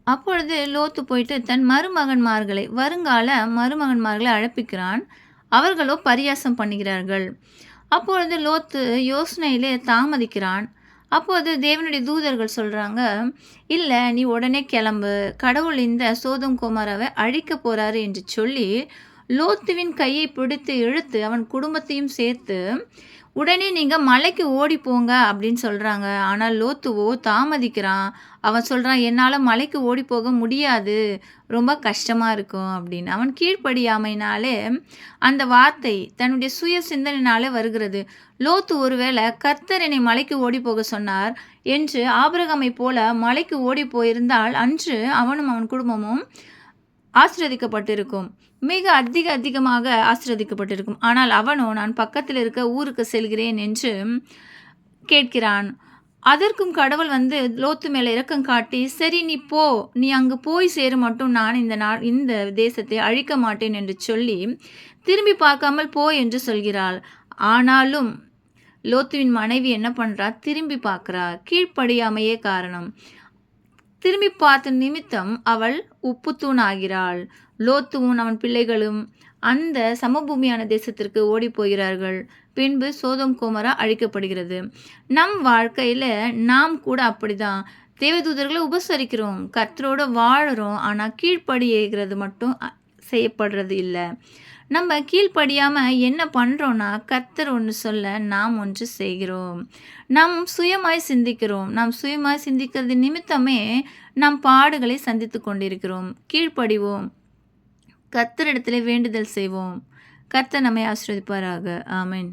அப்பொழுது லோத்து போயிட்டு தன் மருமகன்மார்களை வருங்கால மருமகன்மார்களை அழைப்பிக்கிறான். அவர்களோ பரியாசம் பண்ணுகிறார்கள். அப்பொழுது லோத்து யோசனையிலே தாமதிக்கிறான். அப்போது தேவனுடைய தூதர்கள் சொல்றாங்க, "இல்ல நீ உடனே கிளம்பு. கடவுள் இந்த சோதோம் கொமோராவை அழிக்கப் போறாரு" என்று சொல்லி, லோத்துவின் கையை பிடித்து இழுத்து அவன் குடும்பத்தையும் சேர்த்து, "உடனே நீங்க மலைக்கு ஓடிப் போங்க" அப்படின்னு சொல்றாங்க. ஆனா லோத்துவோ தாமதிக்கிறான். அவன் சொல்றான், "என்னால மலைக்கு ஓடிப் போக முடியாது. ரொம்ப கஷ்டமா இருக்கும்" அப்படின்னு. அவன் கீழ்ப்படியாமையினாலே அந்த வார்த்தை தன்னுடைய சுய சிந்தனையினாலே வருகிறது. லோத்து ஒருவேளை கர்த்தர் என்னை மலைக்கு ஓடிப் போகச் சொன்னார் என்று ஆபிரகாமைப் போல மலைக்கு ஓடிப் போயிருந்தால், அன்று அவனும் அவன் குடும்பமும் ஆசீர்வதிக்கப்பட்டிருக்கும். மிக அதிகமாக ஆசீர்வதிக்கப்பட்டிருக்கும். ஆனால் அவனோ, "நான் பக்கத்தில் இருக்க ஊருக்கு செல்கிறேன்" என்று கேட்கிறான். அதற்கும் கடவுள் லோத்து மேல இரக்கம் காட்டி, "சரி நீ போ. நீ அங்கு போய் சேரும் மட்டும் நான் இந்த தேசத்தை அழிக்க மாட்டேன்" என்று சொல்லி, திரும்பி பார்க்காமல் போ என்று சொல்கிறாள். ஆனாலும் லோத்துவின் மனைவி என்ன பண்றா? திரும்பி பார்க்கிறார். கீழ்ப்படியாமையே காரணம். திரும்பி பார்த்த நிமித்தம் அவள் உப்புத்தூண் ஆகிறாள். லோத்துவும் அவன் பிள்ளைகளும் அந்த சமபூமியான தேசத்திற்கு ஓடிப்போகிறார்கள். பின்பு சோதோம் கொமோரா அழிக்கப்படுகிறது. நம் வாழ்க்கையில நாம் கூட அப்படிதான். தேவதூதர்களை உபசரிக்கிறோம், கர்த்தரோட வாழுறோம். ஆனா கீழ்ப்படிகிறது மட்டும் செய்யப்படுறது இல்ல. நம்ம கீழ்ப்படியாம என்ன பண்றோம்னா, கர்த்தர் ஒன்று சொல்ல நாம் ஒன்று செய்கிறோம். நாம் சுயமாய் சிந்திக்கிறோம். நாம் சுயமாய் சிந்திக்கிறது நிமித்தமே நாம் பாடுகளை சந்தித்துக் கொண்டிருக்கிறோம். கீழ்ப்படிவோம். கர்த்தரிடத்திலே வேண்டுதல் செய்வோம். கர்த்தர் நம்மை ஆசீர்வதிப்பாராக. ஆமென்.